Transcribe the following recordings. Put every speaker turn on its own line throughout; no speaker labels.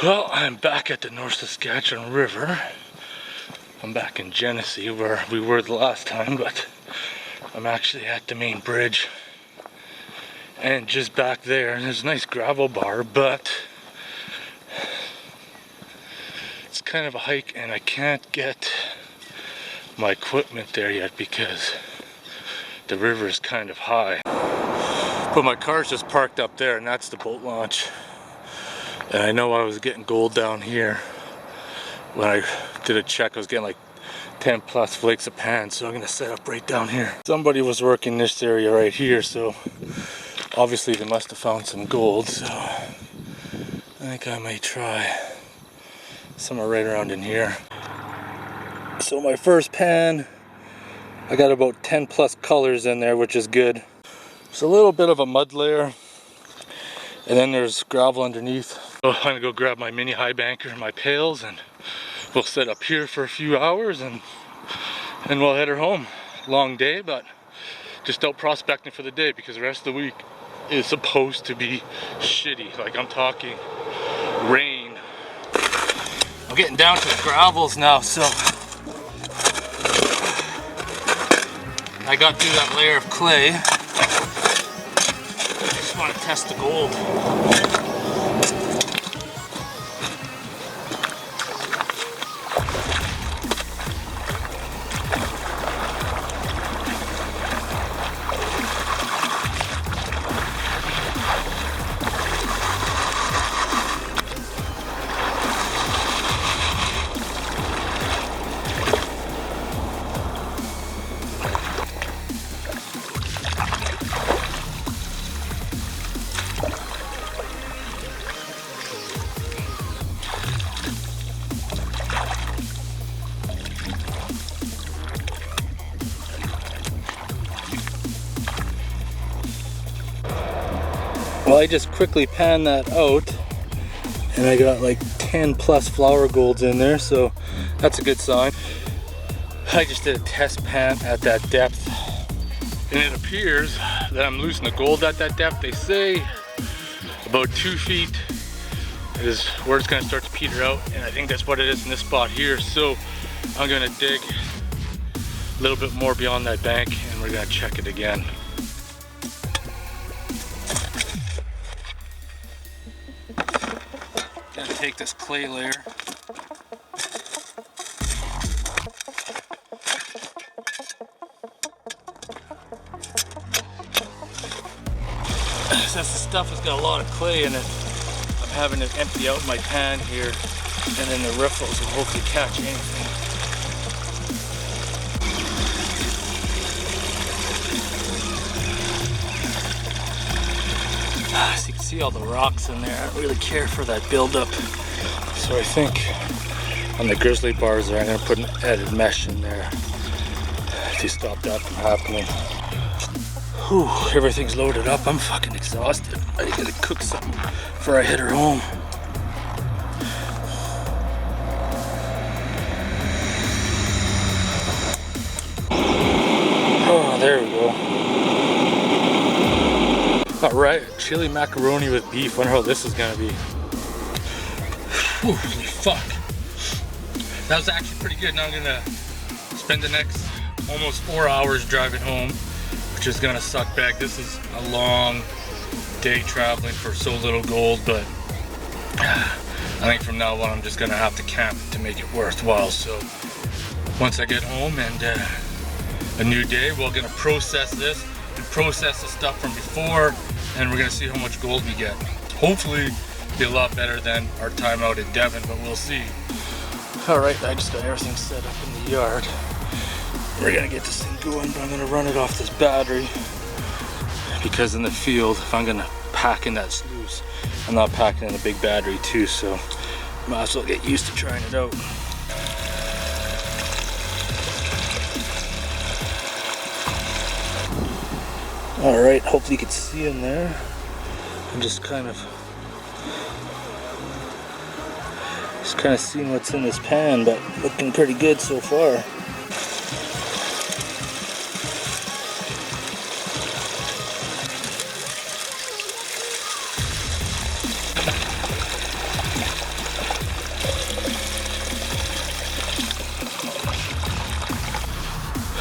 Well, I'm back at the North Saskatchewan River. I'm back in Genesse where we were the last time, but I'm actually at the main bridge. And just back there's a nice gravel bar, but it's kind of a hike and I can't get my equipment there yet because the river is kind of high. But my car's just parked up there and that's the boat launch. And I know I was getting gold down here. When I did a check, I was getting like 10 plus flakes of pan, so I'm gonna set up right down here. Somebody was working this area right here, so obviously they must have found some gold, so I think I may try somewhere right around in here. So my first pan, I got about 10 plus colors in there, which is good. It's a little bit of a mud layer, and then there's gravel underneath. So I'm gonna go grab my mini high banker and my pails, and we'll sit up here for a few hours and we'll head her home. Long day, but just out prospecting for the day because the rest of the week is supposed to be shitty. Like I'm talking rain. I'm getting down to the gravels now, so I got through that layer of clay. I just want to test the gold. Well, I just quickly panned that out and I got like 10 plus flower golds in there, so that's a good sign. I just did a test pan at that depth and it appears that I'm losing the gold at that depth. They say about 2 feet is where it's going to start to peter out, and I think that's what it is in this spot here. So I'm going to dig a little bit more beyond that bank and we're going to check it again. Gonna take this clay layer. Since the stuff has got a lot of clay in it, I'm having to empty out my pan here, and then the riffles will hopefully catch anything. As you can see all the rocks in there, I don't really care for that buildup. So I think on the grizzly bars there, I'm going to put an added mesh in there to stop that from happening. Whew, everything's loaded up. I'm fucking exhausted. I gotta cook something before I head her home. Oh, there we go. Alright, chili macaroni with beef. Wonder how this is gonna be. Whew, holy fuck. That was actually pretty good. Now I'm gonna spend the next almost 4 hours driving home, which is gonna suck back. This is a long day traveling for so little gold, but I think from now on I'm just gonna have to camp to make it worthwhile. So once I get home and a new day, we're gonna process this and process the stuff from before, and we're gonna see how much gold we get. Hopefully be a lot better than our time out in Devon, but we'll see. Alright, I just got everything set up in the yard. We're gonna get this thing going, but I'm gonna run it off this battery because in the field, if I'm gonna pack in that sluice, I'm not packing in a big battery too, so might as well get used to trying it out. Alright, hopefully you can see in there. I'm just kind of seeing what's in this pan, but looking pretty good so far.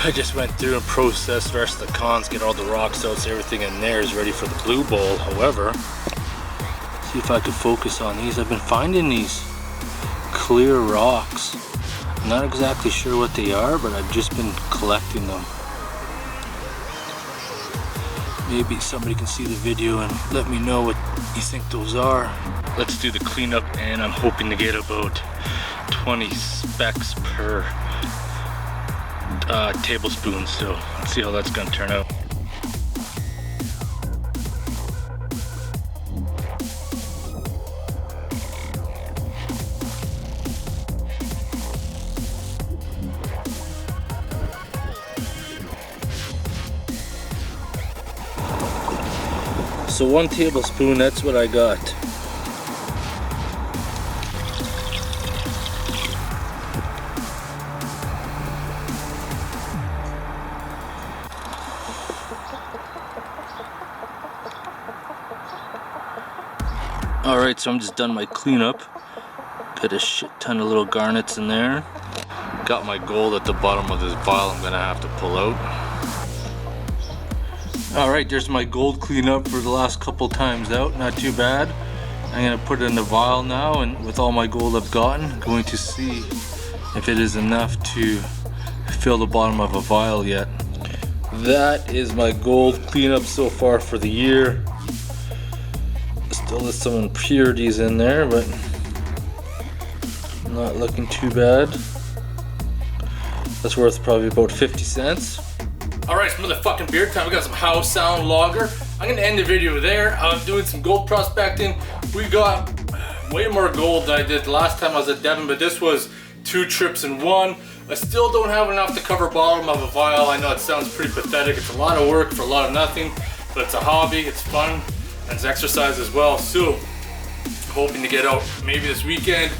I just went through and processed the rest of the cons, get all the rocks out, so everything in there is ready for the blue bowl. However, see if I could focus on these. I've been finding these clear rocks. I'm not exactly sure what they are, but I've just been collecting them. Maybe somebody can see the video and let me know what you think those are. Let's do the cleanup, and I'm hoping to get about 20 specks per tablespoon, so let's see how that's gonna turn out. So 1 tablespoon, that's what I got. Alright, so I'm just done my cleanup. Got a shit ton of little garnets in there. Got my gold at the bottom of this vial I'm gonna have to pull out. Alright, there's my gold cleanup for the last couple times out. Not too bad. I'm gonna put it in the vial now, and with all my gold I've gotten, going to see if it is enough to fill the bottom of a vial yet. That is my gold cleanup so far for the year. Still there's some impurities in there, but not looking too bad. That's worth probably about 50 cents. Alright, it's motherfucking beer time. We got some House Sound Lager. I'm gonna end the video there. I'm doing some gold prospecting. We got way more gold than I did the last time I was at Devon, but this was 2 trips in 1. I still don't have enough to cover bottom of a vial. I know it sounds pretty pathetic. It's a lot of work for a lot of nothing, but it's a hobby, it's fun, and it's exercise as well. So, I'm hoping to get out maybe this weekend,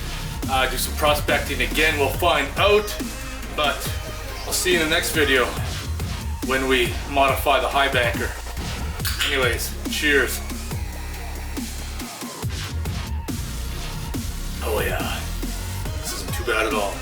do some prospecting again. We'll find out, but I'll see you in the next video when we modify the high banker. Anyways, cheers. Oh yeah, this isn't too bad at all.